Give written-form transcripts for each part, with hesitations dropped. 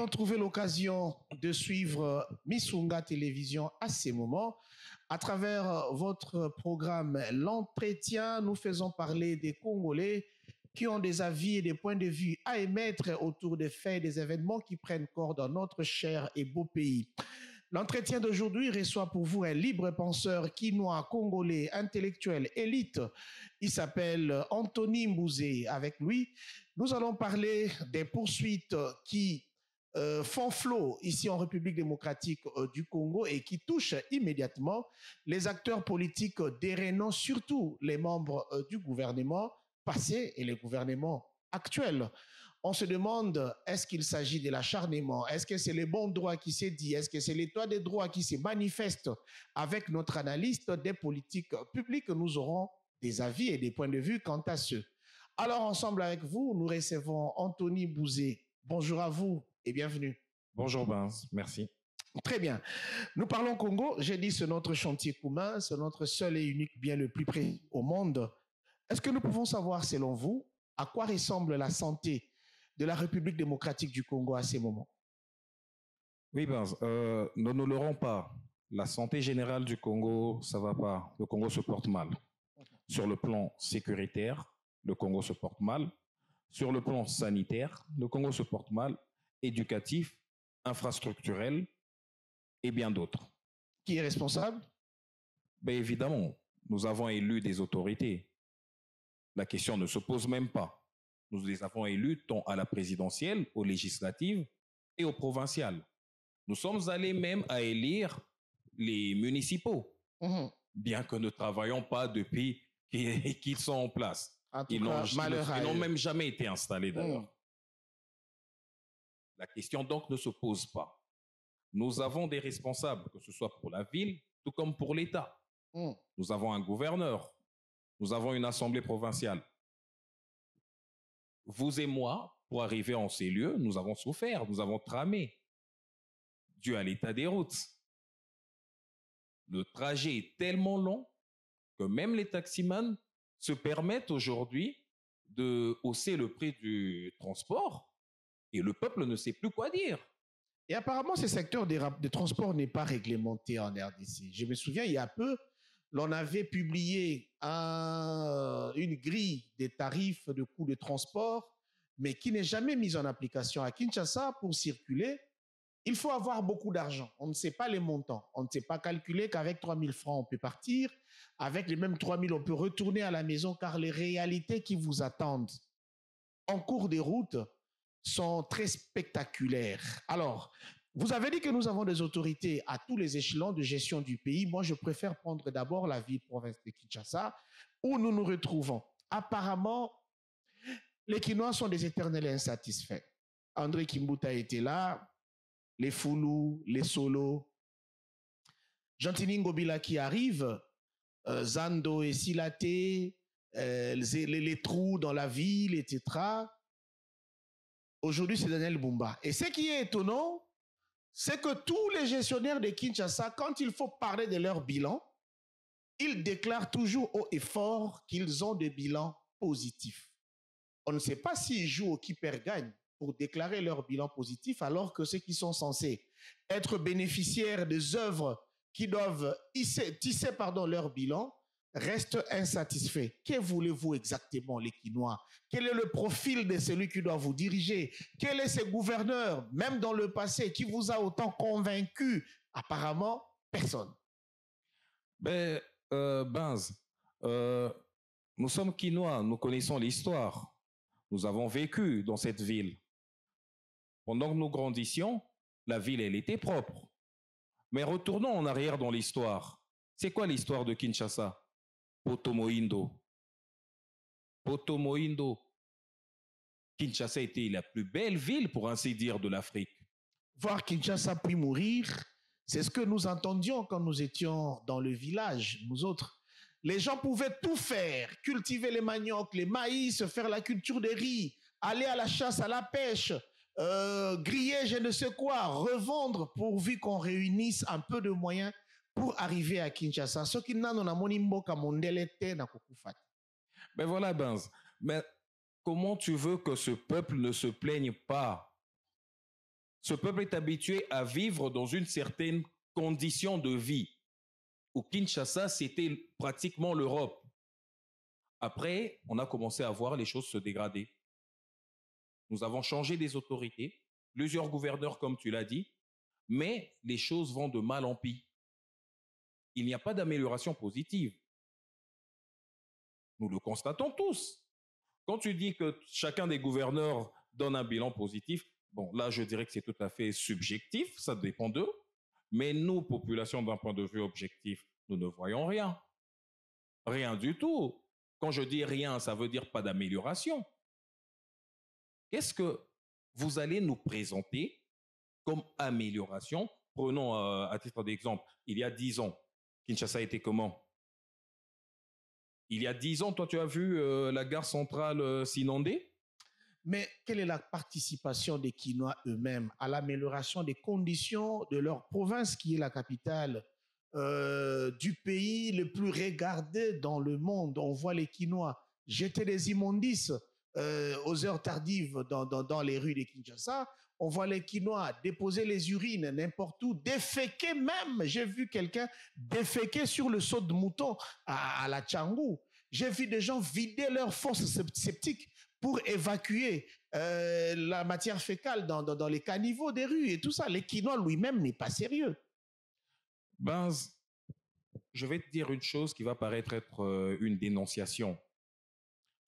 ont trouvé l'occasion de suivre Missunga Télévision à ces moments. À travers votre programme L'Entretien, nous faisons parler des Congolais qui ont des avis et des points de vue à émettre autour des faits et des événements qui prennent corps dans notre cher et beau pays. L'entretien d'aujourd'hui reçoit pour vous un libre penseur quinois, congolais, intellectuel, élite. Il s'appelle Anthony Mbouzé. Avec lui, nous allons parler des poursuites qui font flot ici en République démocratique du Congo et qui touchent immédiatement les acteurs politiques dérénants, surtout les membres du gouvernement passé et les gouvernements actuels. On se demande, est-ce qu'il s'agit de l'acharnement? Est-ce que c'est le bon droit qui s'est dit? Est-ce que c'est l'état des droits qui se manifeste? Avec notre analyste des politiques publiques, nous aurons des avis et des points de vue quant à ceux. Alors, ensemble avec vous, nous recevons Anthony Mbouzé. Bonjour à vous et bienvenue. Bonjour Benz, merci. Très bien. Nous parlons Congo. J'ai dit c'est notre chantier commun, c'est notre seul et unique bien le plus près au monde. Est-ce que nous pouvons savoir, selon vous, à quoi ressemble la santé de la République démocratique du Congo à ces moments? Oui, Benz, ne nous leurrons pas. La santé générale du Congo, ça va pas. Le Congo se porte mal. Sur le plan sécuritaire, le Congo se porte mal. Sur le plan sanitaire, le Congo se porte mal. Éducatif, infrastructurel et bien d'autres. Qui est responsable? Ben évidemment, nous avons élu des autorités. La question ne se pose même pas. Nous les avons élus tant à la présidentielle, aux législatives et aux provinciales. Nous sommes allés même à élire les municipaux, bien que ne travaillons pas depuis qu'ils sont en place. Ils n'ont même jamais été installés d'ailleurs. La question donc ne se pose pas. Nous avons des responsables, que ce soit pour la ville, tout comme pour l'État. Nous avons un gouverneur, nous avons une assemblée provinciale. Vous et moi, pour arriver en ces lieux, nous avons souffert, nous avons tramé, dû à l'état des routes. Le trajet est tellement long que même les taximans se permettent aujourd'hui de hausser le prix du transport et le peuple ne sait plus quoi dire. Et apparemment, ce secteur de transport n'est pas réglementé en RDC. Je me souviens, il y a peu, l'on avait publié une grille des tarifs de coûts de transport, mais qui n'est jamais mise en application. À Kinshasa, pour circuler, il faut avoir beaucoup d'argent. On ne sait pas les montants. On ne sait pas calculer qu'avec 3 000 francs, on peut partir. Avec les mêmes 3 000, on peut retourner à la maison, car les réalités qui vous attendent en cours de route sont très spectaculaires. Alors, vous avez dit que nous avons des autorités à tous les échelons de gestion du pays. Moi, je préfère prendre d'abord la ville-province de Kinshasa, où nous nous retrouvons. Apparemment, les Kinois sont des éternels insatisfaits. André Kimbuta était là, les Foulou, les Solo, Gentini Ngobila qui arrive, Zando et Silaté, les trous dans la ville, etc. Aujourd'hui, c'est Daniel Bumba. Et ce qui est étonnant, c'est que tous les gestionnaires de Kinshasa, quand il faut parler de leur bilan, ils déclarent toujours haut et fort qu'ils ont des bilans positifs. On ne sait pas s'ils jouent au qui perd gagne pour déclarer leur bilan positif, alors que ceux qui sont censés être bénéficiaires des œuvres qui doivent tisser leur bilan restent insatisfaits. Que voulez-vous exactement, les Kinois? Quel est le profil de celui qui doit vous diriger? Quel est ce gouverneur, même dans le passé, qui vous a autant convaincu? Apparemment, personne. Ben, Benz, nous sommes Kinois, nous connaissons l'histoire. Nous avons vécu dans cette ville. Pendant que nous grandissions, la ville, elle était propre. Mais retournons en arrière dans l'histoire. C'est quoi l'histoire de Kinshasa? Poto-Moïndo. Poto-Moïndo. Kinshasa était la plus belle ville, pour ainsi dire, de l'Afrique. Voir Kinshasa puis mourir, c'est ce que nous entendions quand nous étions dans le village, nous autres. Les gens pouvaient tout faire, cultiver les maniocs, les maïs, faire la culture des riz, aller à la chasse, à la pêche, griller je ne sais quoi, revendre pourvu qu'on réunisse un peu de moyens pour arriver à Kinshasa. Ce qui n'a pas mboka mondele te na kokufata. Ben voilà, Benz. Mais comment tu veux que ce peuple ne se plaigne pas? Ce peuple est habitué à vivre dans une certaine condition de vie. Au Kinshasa, c'était pratiquement l'Europe. Après, on a commencé à voir les choses se dégrader. Nous avons changé des autorités, plusieurs gouverneurs, comme tu l'as dit, mais les choses vont de mal en pis. Il n'y a pas d'amélioration positive. Nous le constatons tous. Quand tu dis que chacun des gouverneurs donne un bilan positif, bon, là, je dirais que c'est tout à fait subjectif, ça dépend d'eux. Mais nous, population, d'un point de vue objectif, nous ne voyons rien. Rien du tout. Quand je dis rien, ça veut dire pas d'amélioration. Qu'est-ce que vous allez nous présenter comme amélioration? Prenons à titre d'exemple, il y a 10 ans, Kinshasa était comment? Il y a 10 ans, toi, tu as vu la gare centrale s'inonder? Mais quelle est la participation des Quinois eux-mêmes à l'amélioration des conditions de leur province, qui est la capitale du pays le plus regardé dans le monde? On voit les Quinois jeter des immondices aux heures tardives dans les rues de Kinshasa. On voit les Quinois déposer les urines n'importe où, déféquer même. J'ai vu quelqu'un déféquer sur le saut de mouton à la Tchangou. J'ai vu des gens vider leurs fosses septiques pour évacuer la matière fécale dans les caniveaux des rues et tout ça. Les Quinois lui-même n'est pas sérieux. Ben, je vais te dire une chose qui va paraître être une dénonciation.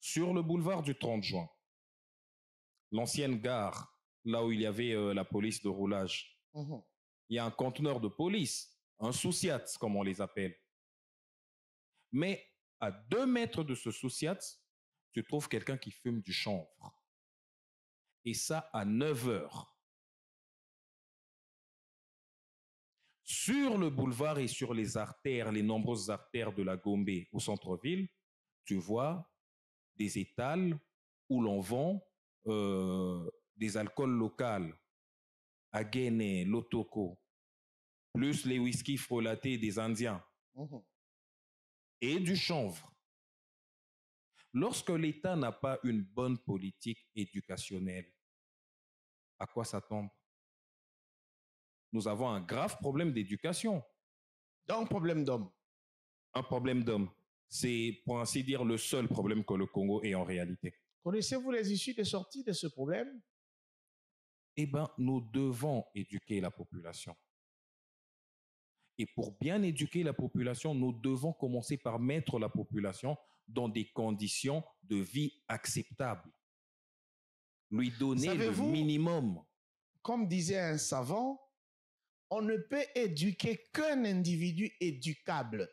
Sur le boulevard du 30 juin, l'ancienne gare, là où il y avait la police de roulage, il y a un conteneur de police, un Souciat, comme on les appelle. Mais à 2 mètres de ce Souciat, tu trouves quelqu'un qui fume du chanvre. Et ça à 9 heures. Sur le boulevard et sur les artères, les nombreuses artères de la Gombe au centre-ville, tu vois des étals où l'on vend des alcools locaux, Aguene, Lotoko, plus les whisky frelatés des Indiens et du chanvre. Lorsque l'État n'a pas une bonne politique éducationnelle, à quoi ça tombe? Nous avons un grave problème d'éducation. Un problème d'homme. Un problème d'homme. C'est, pour ainsi dire, le seul problème que le Congo ait en réalité. Connaissez-vous les issues de sortie de ce problème? Eh bien, nous devons éduquer la population. Et pour bien éduquer la population, nous devons commencer par mettre la population dans des conditions de vie acceptables. Lui donner le minimum. Comme disait un savant, on ne peut éduquer qu'un individu éducable.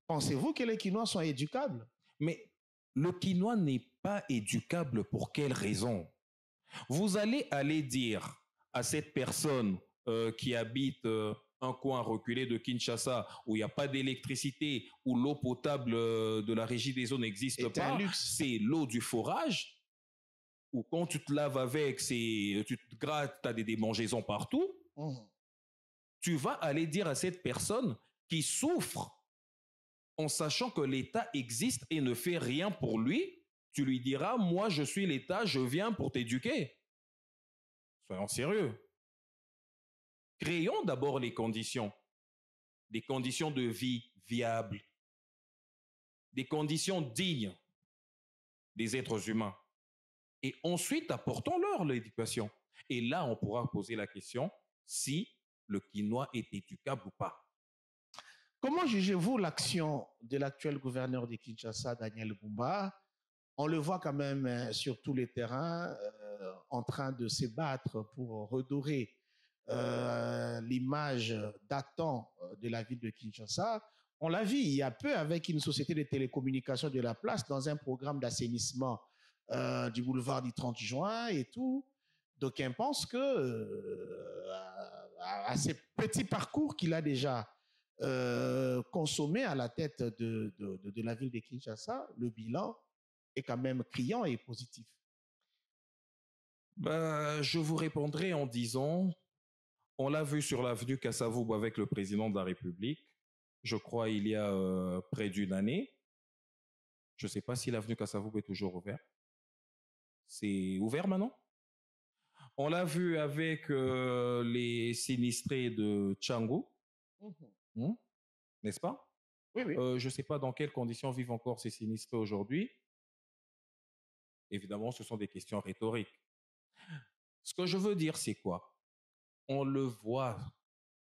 Pensez-vous que les Quinois sont éducables? Mais le Quinois n'est pas éducable pour quelle raison? Vous allez aller dire à cette personne qui habite un coin reculé de Kinshasa où il n'y a pas d'électricité, où l'eau potable de la régie des eaux n'existe pas, c'est l'eau du forage, ou quand tu te laves avec, tu te grattes, tu as des démangeaisons partout. Tu vas aller dire à cette personne qui souffre en sachant que l'État existe et ne fait rien pour lui, tu lui diras, moi je suis l'État, je viens pour t'éduquer. Soyons sérieux. Créons d'abord les conditions. Des conditions de vie viables. Des conditions dignes des êtres humains. Et ensuite, apportons-leur l'éducation. Et là, on pourra poser la question si le Quinois est éducable ou pas. Comment jugez-vous l'action de l'actuel gouverneur de Kinshasa, Daniel Bumba? On le voit quand même sur tous les terrains en train de se battre pour redorer l'image datant de la ville de Kinshasa. On l'a vu il y a peu avec une société de télécommunications de la place dans un programme d'assainissement du boulevard du 30 juin et tout. D'aucuns pensent que à ces petits parcours qu'il a déjà consommé à la tête de la ville de Kinshasa, le bilan est quand même criant et positif. Je vous répondrai en disant, on l'a vu sur l'avenue Kassavoub avec le président de la République, je crois il y a près d'une année. Je ne sais pas si l'avenue Kassavoub est toujours ouverte. C'est ouvert maintenant? On l'a vu avec les sinistrés de Tchangou, hmm, n'est-ce pas? Oui, oui. Je ne sais pas dans quelles conditions vivent encore ces sinistrés aujourd'hui. Évidemment, ce sont des questions rhétoriques. Ce que je veux dire, c'est quoi? On le voit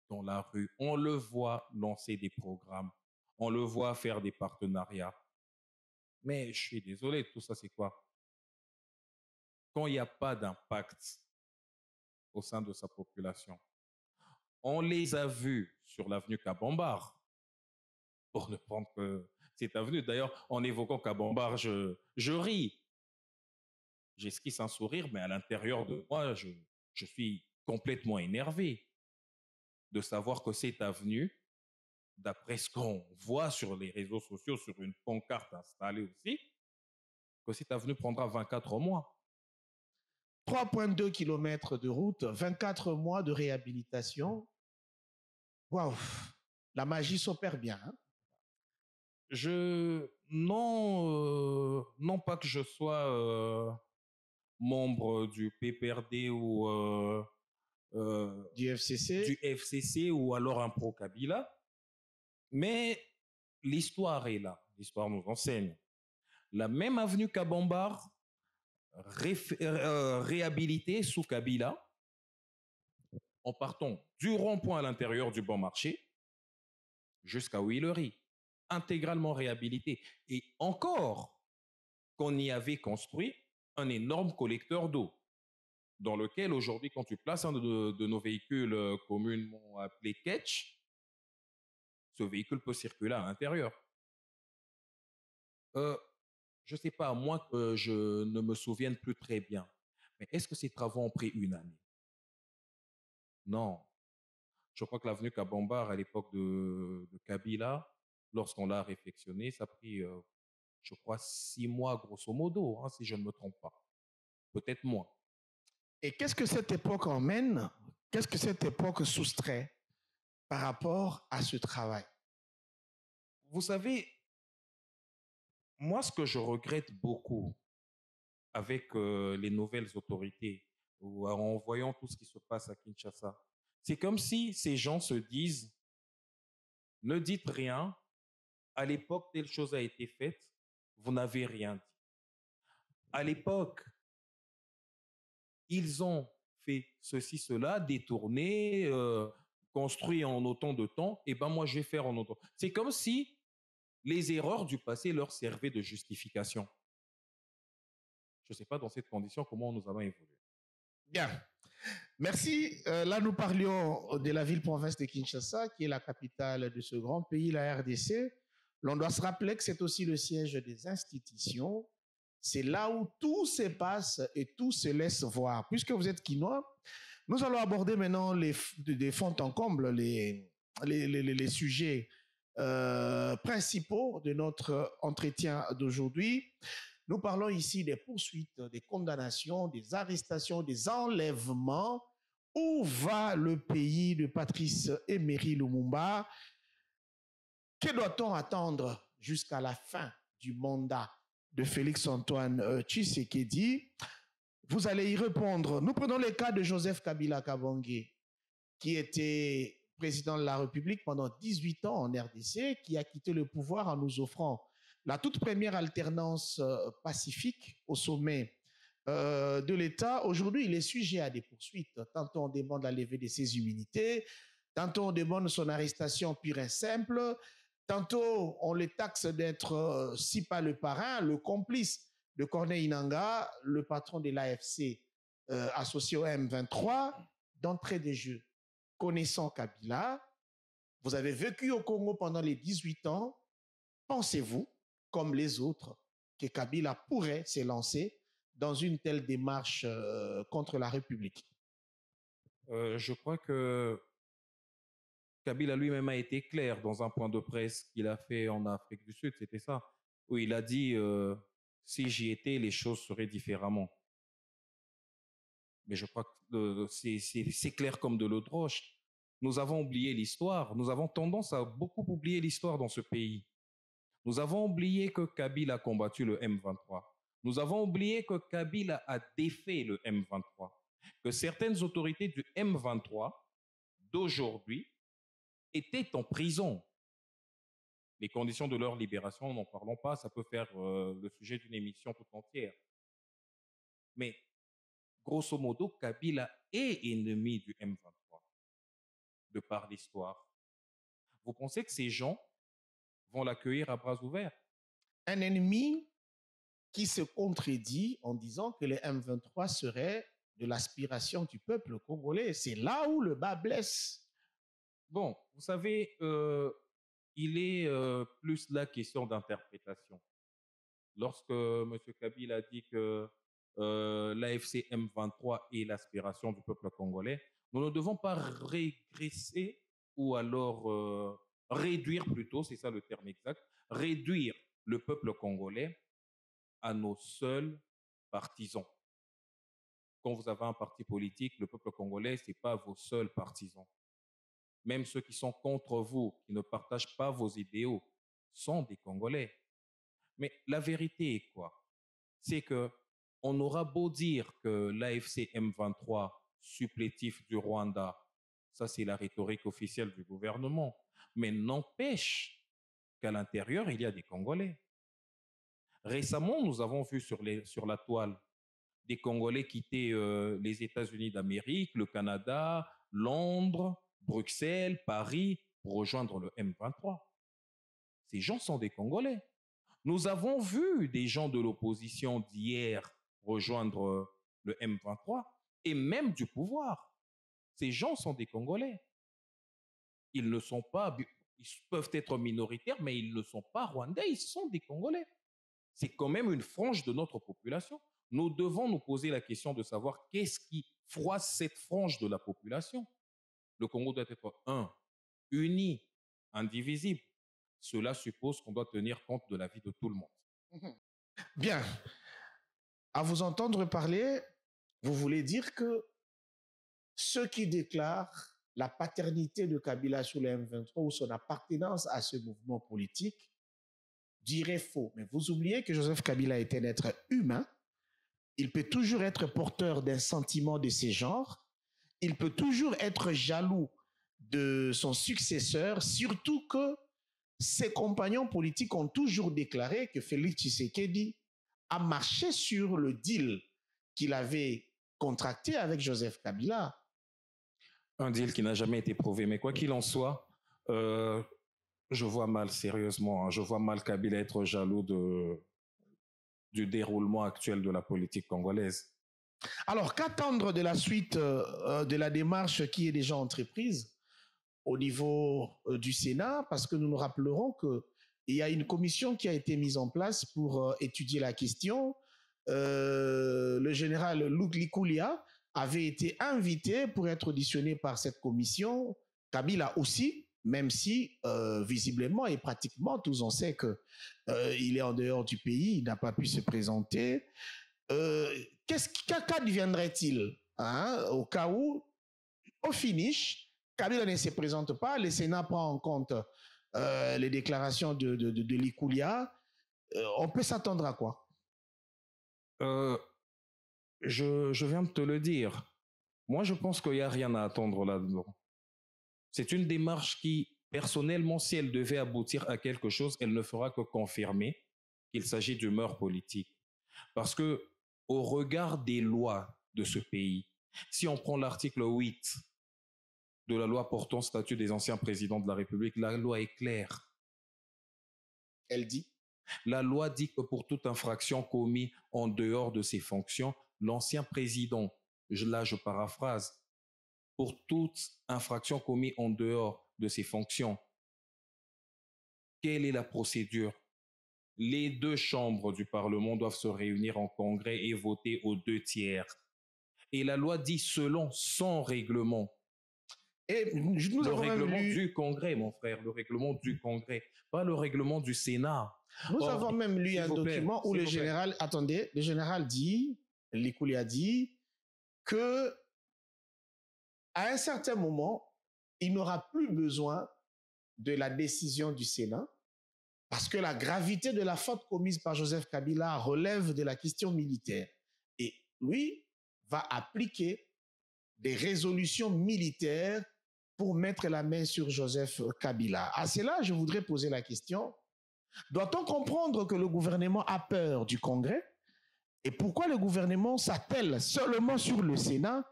dans la rue, on le voit lancer des programmes, on le voit faire des partenariats. Mais je suis désolé, tout ça, c'est quoi? Quand il n'y a pas d'impact au sein de sa population. On les a vus sur l'avenue Kabambar, pour ne prendre que cette avenue. D'ailleurs, en évoquant Kabambar, je ris. J'esquisse un sourire, mais à l'intérieur de moi, je suis complètement énervé de savoir que cette avenue, d'après ce qu'on voit sur les réseaux sociaux, sur une pancarte installée aussi, que cette avenue prendra 24 mois. 3,2 km de route, 24 mois de réhabilitation. Waouh, la magie s'opère bien. Hein? Non pas que je sois membre du PPRD ou Du FCC. du FCC ou alors un pro-Kabila, mais l'histoire est là. L'histoire nous enseigne. La même avenue Kabambar, réhabilitée sous Kabila, en partant du rond-point à l'intérieur du bon marché jusqu'à Huilery, intégralement réhabilitée. Et encore qu'on y avait construit un énorme collecteur d'eau, dans lequel aujourd'hui, quand tu places un de nos véhicules communément appelés Ketch, ce véhicule peut circuler à l'intérieur. Je ne sais pas, moi que je ne me souvienne plus très bien, mais est-ce que ces travaux ont pris une année? Non. Je crois que l'avenue Kabambar, à l'époque de Kabila, lorsqu'on l'a réflexionné, ça a pris, je crois, 6 mois, grosso modo, hein, si je ne me trompe pas. Peut-être moins. Et qu'est-ce que cette époque emmène? Qu'est-ce que cette époque soustrait par rapport à ce travail? Vous savez, moi, ce que je regrette beaucoup avec les nouvelles autorités, ou en voyant tout ce qui se passe à Kinshasa, c'est comme si ces gens se disent, ne dites rien, à l'époque, telle chose a été faite, vous n'avez rien dit. À l'époque, ils ont fait ceci, cela, détourné, construit en autant de temps, et ben moi, je vais faire en autant. C'est comme si les erreurs du passé leur servaient de justification. Je ne sais pas dans cette condition comment nous allons évoluer. Bien. Merci. Là, nous parlions de la ville-province de Kinshasa, qui est la capitale de ce grand pays, la RDC. L'on doit se rappeler que c'est aussi le siège des institutions. C'est là où tout se passe et tout se laisse voir. Puisque vous êtes quinois, nous allons aborder maintenant des fonds en comble, les sujets principaux de notre entretien d'aujourd'hui. Nous parlons ici des poursuites, des condamnations, des arrestations, des enlèvements. Où va le pays de Patrice Emery Lumumba? Que doit-on attendre jusqu'à la fin du mandat de Félix-Antoine Tshisekedi? Vous allez y répondre. Nous prenons le cas de Joseph Kabila Kabange, qui était président de la République pendant 18 ans en RDC, qui a quitté le pouvoir en nous offrant la toute première alternance pacifique au sommet de l'État. Aujourd'hui, il est sujet à des poursuites. Tantôt on demande la levée de ses immunités, tantôt on demande son arrestation pure et simple, tantôt on le taxe d'être, si pas le parrain, le complice de Corneille Nangaa, le patron de l'AFC associé au M23, d'entrée de jeu. Connaissant Kabila, vous avez vécu au Congo pendant les 18 ans, pensez-vous, comme les autres, que Kabila pourrait s'élancer dans une telle démarche contre la République? Je crois que Kabila lui-même a été clair dans un point de presse qu'il a fait en Afrique du Sud, c'était ça, où il a dit si j'y étais, les choses seraient différemment. Mais je crois que c'est clair comme de l'eau de roche. Nous avons oublié l'histoire. Nous avons tendance à beaucoup oublier l'histoire dans ce pays. Nous avons oublié que Kabila a combattu le M23. Nous avons oublié que Kabila a défait le M23. que certaines autorités du M23 d'aujourd'hui étaient en prison. Les conditions de leur libération, n'en parlons pas, ça peut faire le sujet d'une émission tout entière. Mais grosso modo, Kabila est ennemi du M23, de par l'histoire. Vous pensez que ces gens vont l'accueillir à bras ouverts? Un ennemi qui se contredit en disant que les M23 seraient de l'aspiration du peuple congolais. C'est là où le bas blesse. Bon, vous savez, il est plus la question d'interprétation. Lorsque M. Kabila a dit que l'AFC M23 est l'aspiration du peuple congolais, nous ne devons pas régresser ou alors réduire plutôt, c'est ça le terme exact, réduire le peuple congolais à nos seuls partisans. Quand vous avez un parti politique, le peuple congolais, ce n'est pas vos seuls partisans. Même ceux qui sont contre vous, qui ne partagent pas vos idéaux, sont des Congolais. Mais la vérité est quoi? C'est que on aura beau dire que l'AFC M23, supplétif du Rwanda, ça c'est la rhétorique officielle du gouvernement, mais n'empêche qu'à l'intérieur, il y a des Congolais. Récemment, nous avons vu sur la toile des Congolais quitter les États-Unis d'Amérique, le Canada, Londres, Bruxelles, Paris, pour rejoindre le M23. Ces gens sont des Congolais. Nous avons vu des gens de l'opposition d'hier rejoindre le M23 et même du pouvoir. Ces gens sont des Congolais. Ils ne sont pas, ils peuvent être minoritaires, mais ils ne sont pas rwandais, ils sont des Congolais. C'est quand même une frange de notre population. Nous devons nous poser la question de savoir qu'est-ce qui froisse cette frange de la population. Le Congo doit être uni, indivisible. Cela suppose qu'on doit tenir compte de la vie de tout le monde. Bien. À vous entendre parler, vous voulez dire que ceux qui déclarent la paternité de Kabila sur le M23 ou son appartenance à ce mouvement politique diraient faux. Mais vous oubliez que Joseph Kabila est un être humain. Il peut toujours être porteur d'un sentiment de ce genre. Il peut toujours être jaloux de son successeur, surtout que ses compagnons politiques ont toujours déclaré que Félix Tshisekedi a marché sur le deal qu'il avait contracté avec Joseph Kabila. Un deal qui n'a jamais été prouvé, mais quoi qu'il en soit, je vois mal, sérieusement, je vois mal Kabila être jaloux du déroulement actuel de la politique congolaise. Alors, qu'attendre de la suite de la démarche qui est déjà entreprise au niveau du Sénat? Parce que nous nous rappellerons qu'il y a une commission qui a été mise en place pour étudier la question. Le général Luc Likoulia avait été invité pour être auditionné par cette commission. Kabila aussi, même si visiblement et pratiquement tous on sait qu'il est en dehors du pays, il n'a pas pu se présenter. Qu'adviendrait-il au cas où, au finish, Kabila ne se présente pas, le Sénat prend en compte les déclarations de Likoulia. On peut s'attendre à quoi? Je viens de te le dire. Moi, je pense qu'il n'y a rien à attendre là-dedans. C'est une démarche qui, personnellement, si elle devait aboutir à quelque chose, elle ne fera que confirmer qu'il s'agit d'humeur politique. Parce que, au regard des lois de ce pays, si on prend l'article 8 de la loi portant statut des anciens présidents de la République, la loi est claire. Elle dit? La loi dit que pour toute infraction commise en dehors de ses fonctions, l'ancien président, là je paraphrase, pour toute infraction commise en dehors de ses fonctions, quelle est la procédure? Les deux chambres du Parlement doivent se réunir en congrès et voter aux 2/3. Et la loi dit selon son règlement. Et nous le règlement du Congrès, mon frère, le règlement du Congrès, pas le règlement du Sénat. Nous avons même lu un document où le général, attendez, le général dit, Likoulia a dit que à un certain moment, il n'aura plus besoin de la décision du Sénat parce que la gravité de la faute commise par Joseph Kabila relève de la question militaire. Et lui va appliquer des résolutions militaires pour mettre la main sur Joseph Kabila. À cela, je voudrais poser la question, doit-on comprendre que le gouvernement a peur du Congrès? Et pourquoi le gouvernement s'attelle seulement sur le Sénat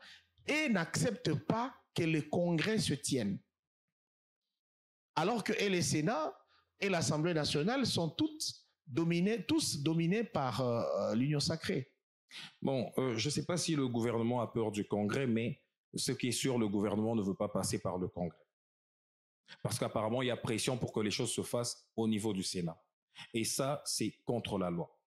et n'accepte pas que le Congrès se tienne? Alors que et le Sénat et l'Assemblée nationale sont tous dominés par l'Union sacrée. Bon, je ne sais pas si le gouvernement a peur du Congrès, mais ce qui est sûr, le gouvernement ne veut pas passer par le Congrès. Parce qu'apparemment, il y a pression pour que les choses se fassent au niveau du Sénat. Et ça, c'est contre la loi.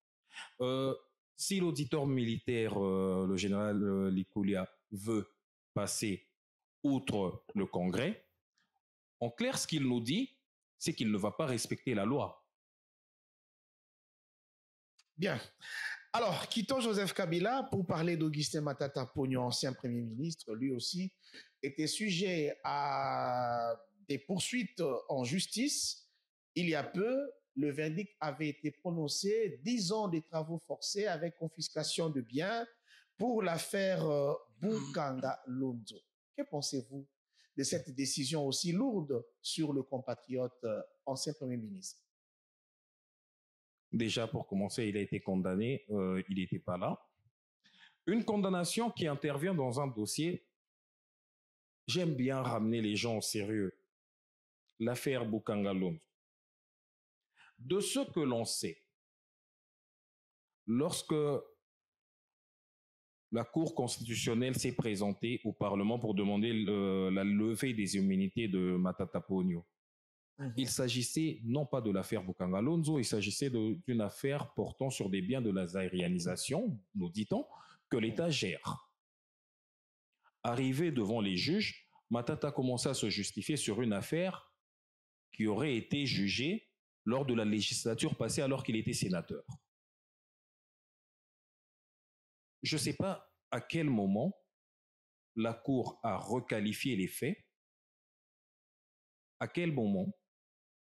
Si l'auditeur militaire, le général Likoulia, veut passer outre le Congrès, en clair, ce qu'il nous dit, c'est qu'il ne va pas respecter la loi. Bien. Alors, quittons Joseph Kabila pour parler d'Augustin Matata Ponyo, ancien Premier ministre. Lui aussi était sujet à des poursuites en justice. Il y a peu, le verdict avait été prononcé, 10 ans de travaux forcés avec confiscation de biens pour l'affaire Bukanga Lonzo. Que pensez-vous de cette décision aussi lourde sur le compatriote ancien Premier ministre? Déjà, pour commencer, il a été condamné, il n'était pas là. Une condamnation qui intervient dans un dossier, j'aime bien ramener les gens au sérieux. L'affaire Bukanga Lonzo. De ce que l'on sait, lorsque la Cour constitutionnelle s'est présentée au Parlement pour demander la levée des immunités de Matata Ponyo, il s'agissait non pas de l'affaire Bukanga Lonzo, il s'agissait d'une affaire portant sur des biens de la zaïrianisation, nous dit-on, que l'État gère. Arrivé devant les juges, Matata commençait à se justifier sur une affaire qui aurait été jugée lors de la législature passée alors qu'il était sénateur. Je ne sais pas à quel moment la Cour a requalifié les faits, à quel moment,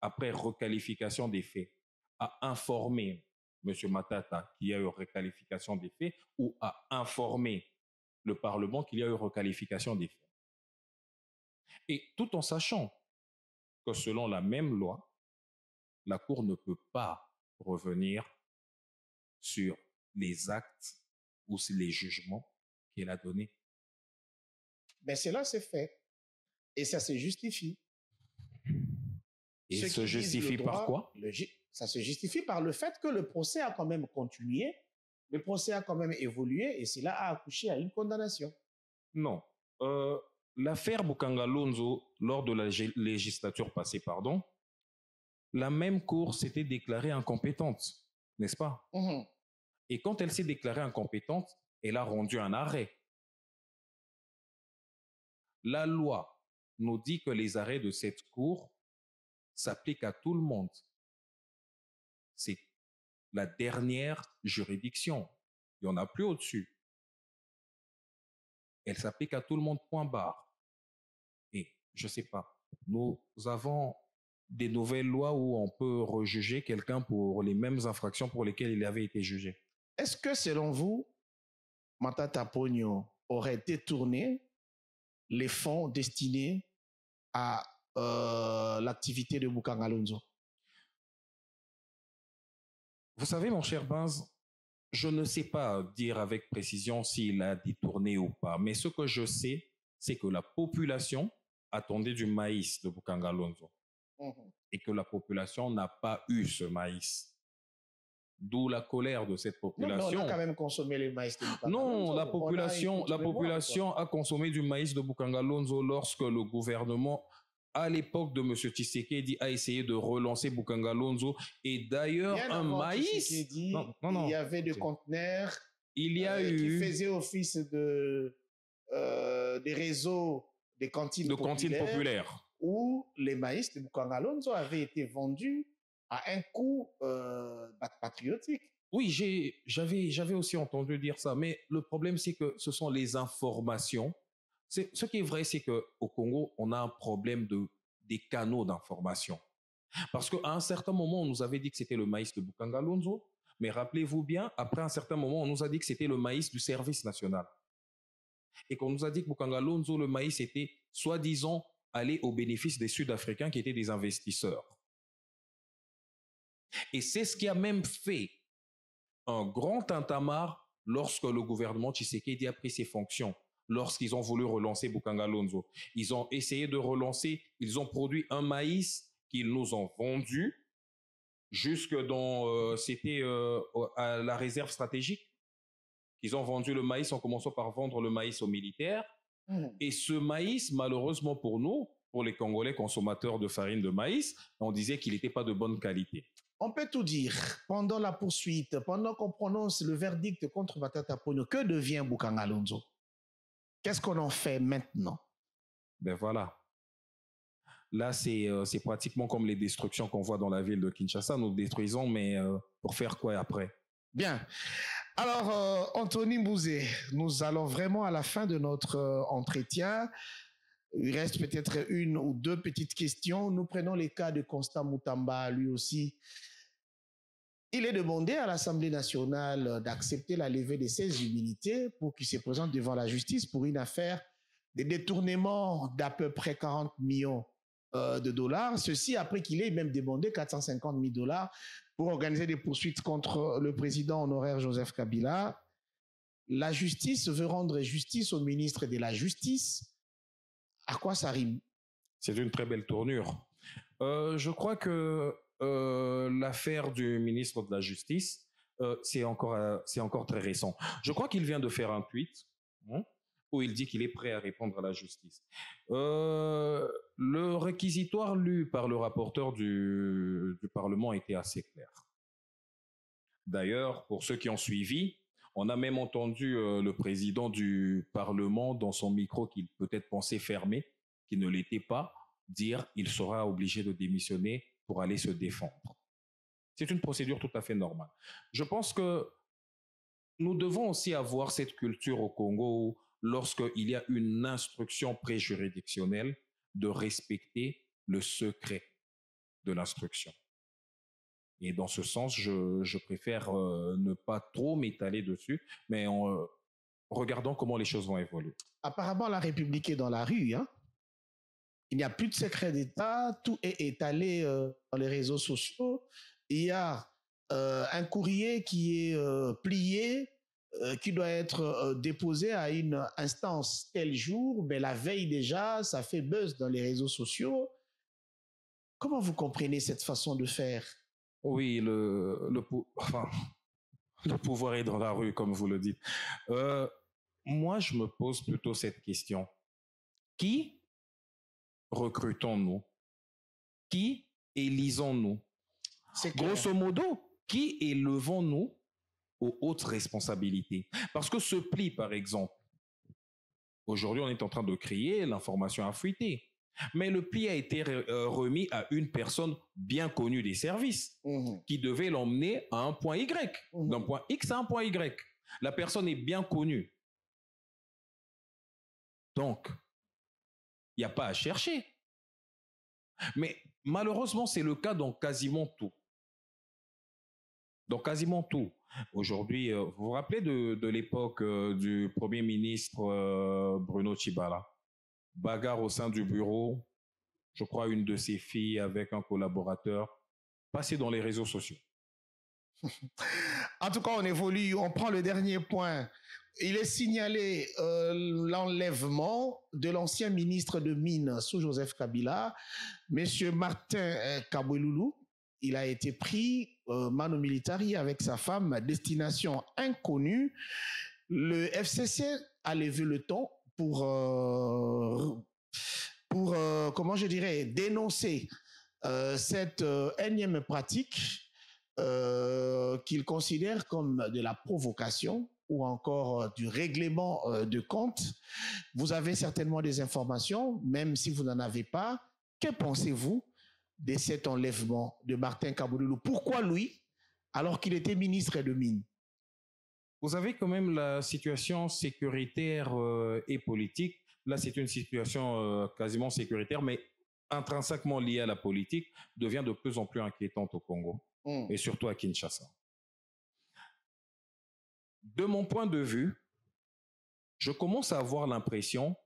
après requalification des faits, a informé M. Matata qu'il y a eu requalification des faits ou a informé le Parlement qu'il y a eu requalification des faits. Et tout en sachant que selon la même loi, la Cour ne peut pas revenir sur les actes ou sur les jugements qu'elle a donnés. Mais cela s'est fait. Et ça se justifie. Et ça se justifie par quoi? Ça se justifie par le fait que le procès a quand même continué, le procès a quand même évolué et cela a accouché à une condamnation. Non. L'affaire Bukanga Lonzo, lors de la législature passée, la même Cour s'était déclarée incompétente, n'est-ce pas? Et quand elle s'est déclarée incompétente, elle a rendu un arrêt. La loi nous dit que les arrêts de cette Cour s'appliquent à tout le monde. C'est la dernière juridiction. Il n'y en a plus au-dessus. Elle s'applique à tout le monde, point barre. Et je ne sais pas, nous avons des nouvelles lois où on peut rejuger quelqu'un pour les mêmes infractions pour lesquelles il avait été jugé. Est-ce que, selon vous, Matata Ponyo aurait détourné les fonds destinés à l'activité de Bukanga Lonzo? Vous savez, mon cher Benz, je ne sais pas dire avec précision s'il a détourné ou pas, mais ce que je sais, c'est que la population attendait du maïs de Bukanga Lonzo et que la population n'a pas eu ce maïs. D'où la colère de cette population. Non, mais on a quand même consommé le maïs de Bukanga Lonzo. Non, la population a consommé du maïs de Bukanga Lonzo lorsque le gouvernement, à l'époque de M. Tshisekedi, a essayé de relancer Bukanga Lonzo. Et d'ailleurs, un maïs... Il y avait des conteneurs qui faisaient office des réseaux des cantines populaires où les maïs de Bukanga Lonzo avaient été vendus à un coût patriotique. Oui, j'avais aussi entendu dire ça, mais le problème, c'est que ce sont les informations. Ce qui est vrai, c'est qu'au Congo, on a un problème des canaux d'information. Parce qu'à un certain moment, on nous avait dit que c'était le maïs de Bukanga Lonzo, mais rappelez-vous bien, après un certain moment, on nous a dit que c'était le maïs du service national. Et qu'on nous a dit que Bokanga Lonzo, le maïs était soi-disant allé au bénéfice des Sud-Africains qui étaient des investisseurs. Et c'est ce qui a même fait un grand tintamarre lorsque le gouvernement Tshisekedi a pris ses fonctions, lorsqu'ils ont voulu relancer Bokanga Lonzo. Ils ont essayé de relancer, ils ont produit un maïs qu'ils nous ont vendu jusque dans, à la réserve stratégique. Ils ont vendu le maïs en commençant par vendre le maïs aux militaires. Et ce maïs, malheureusement pour nous, pour les Congolais consommateurs de farine de maïs, on disait qu'il n'était pas de bonne qualité. On peut tout dire. Pendant la poursuite, pendant qu'on prononce le verdict contre Matata Ponyo, que devient Bokanga Lonzo? Qu'est-ce qu'on en fait maintenant? Ben voilà. Là, c'est pratiquement comme les destructions qu'on voit dans la ville de Kinshasa. Nous détruisons, mais pour faire quoi après? Bien. Alors, Anthony Mbouzé, nous allons vraiment à la fin de notre entretien. Il reste peut-être une ou deux petites questions. Nous prenons les cas de Constant Moutamba, lui aussi. Il est demandé à l'Assemblée nationale d'accepter la levée de ses immunités pour qu'il se présente devant la justice pour une affaire de détournement d'à peu près 40 millions de dollars. Ceci après qu'il ait même demandé 450 000 dollars pour organiser des poursuites contre le président honoraire Joseph Kabila. La justice veut rendre justice au ministre de la Justice. À quoi ça rime? C'est une très belle tournure. Je crois que l'affaire du ministre de la Justice, c'est encore très récent. Je crois qu'il vient de faire un tweet où il dit qu'il est prêt à répondre à la justice. Le réquisitoire lu par le rapporteur du Parlement était assez clair. D'ailleurs, pour ceux qui ont suivi, on a même entendu le président du Parlement dans son micro qu'il peut-être pensait fermé, qui ne l'était pas, dire qu'il sera obligé de démissionner pour aller se défendre. C'est une procédure tout à fait normale. Je pense que nous devons aussi avoir cette culture au Congo où, lorsqu'il y a une instruction préjuridictionnelle, de respecter le secret de l'instruction. Et dans ce sens, je préfère ne pas trop m'étaler dessus, mais en regardant comment les choses vont évoluer. Apparemment, la République est dans la rue, hein? Il n'y a plus de secret d'État, tout est étalé dans les réseaux sociaux. Il y a un courrier qui est plié, qui doit être déposé à une instance tel jour, mais la veille déjà, ça fait buzz dans les réseaux sociaux. Comment vous comprenez cette façon de faire? Oui, le pouvoir est dans la rue, comme vous le dites. Moi, je me pose plutôt cette question. Qui recrutons-nous? Qui élisons-nous? Grosso modo, qui élevons-nous aux hautes responsabilités? Parce que ce pli, par exemple, aujourd'hui, on est en train de crier, l'information a fuité. Mais le pli a été remis à une personne bien connue des services qui devait l'emmener à un point Y, d'un point X à un point Y. La personne est bien connue. Donc, il n'y a pas à chercher. Mais malheureusement, c'est le cas dans quasiment tout. Dans quasiment tout. Aujourd'hui, vous vous rappelez de l'époque du Premier ministre Bruno Tshibala? Bagarre au sein du bureau, je crois une de ses filles avec un collaborateur, passé dans les réseaux sociaux. En tout cas, on évolue, on prend le dernier point. Il est signalé l'enlèvement de l'ancien ministre de Mines sous Joseph Kabila, M. Martin Kabweloulou. Il a été pris mano militari avec sa femme, destination inconnue. Le FCC a levé le ton pour comment je dirais, dénoncer cette énième pratique qu'il considère comme de la provocation ou encore du règlement de compte. Vous avez certainement des informations, même si vous n'en avez pas. Que pensez-vous de cet enlèvement de Martin Kabweloulou? Pourquoi lui, alors qu'il était ministre de Mines? Vous avez quand même la situation sécuritaire et politique. Là, c'est une situation quasiment sécuritaire, mais intrinsèquement liée à la politique, devient de plus en plus inquiétante au Congo et surtout à Kinshasa. De mon point de vue, je commence à avoir l'impression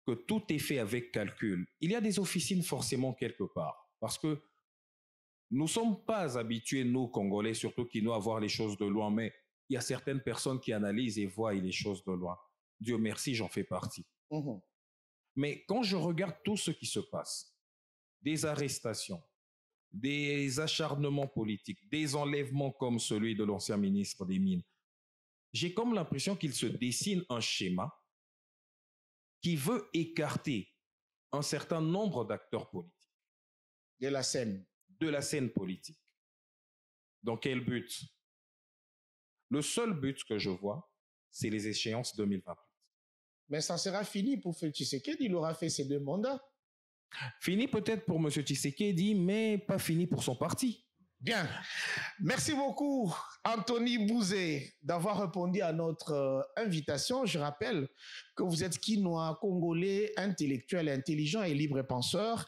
que tout est fait avec calcul. Il y a des officines forcément quelque part, parce que nous ne sommes pas habitués, nous, Congolais, surtout qui nous, à voir les choses de loin, mais il y a certaines personnes qui analysent et voient les choses de loin. Dieu merci, j'en fais partie. Mais quand je regarde tout ce qui se passe, des arrestations, des acharnements politiques, des enlèvements comme celui de l'ancien ministre des Mines, j'ai comme l'impression qu'il se dessine un schéma qui veut écarter un certain nombre d'acteurs politiques. De la scène. De la scène politique. Dans quel but? Le seul but que je vois, c'est les échéances 2028. Mais ça sera fini pour Félix Tshisekedi, il aura fait ses 2 mandats. Fini peut-être pour M. Tshisekedi, mais pas fini pour son parti. Bien. Merci beaucoup, Anthony Bouzé, d'avoir répondu à notre invitation. Je rappelle que vous êtes quinois, congolais, intellectuel, intelligent et libre penseur.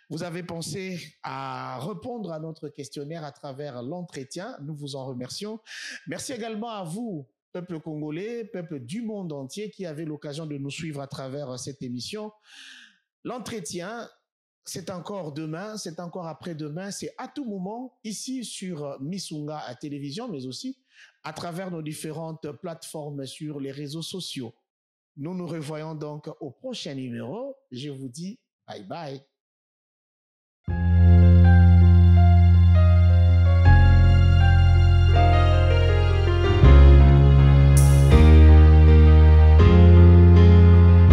Vous avez pensé à répondre à notre questionnaire à travers l'entretien. Nous vous en remercions. Merci également à vous, peuple congolais, peuple du monde entier qui avait l'occasion de nous suivre à travers cette émission. L'entretien, c'est encore demain, c'est encore après-demain, c'est à tout moment ici sur Missunga à télévision, mais aussi à travers nos différentes plateformes sur les réseaux sociaux. Nous nous revoyons donc au prochain numéro. Je vous dis bye bye.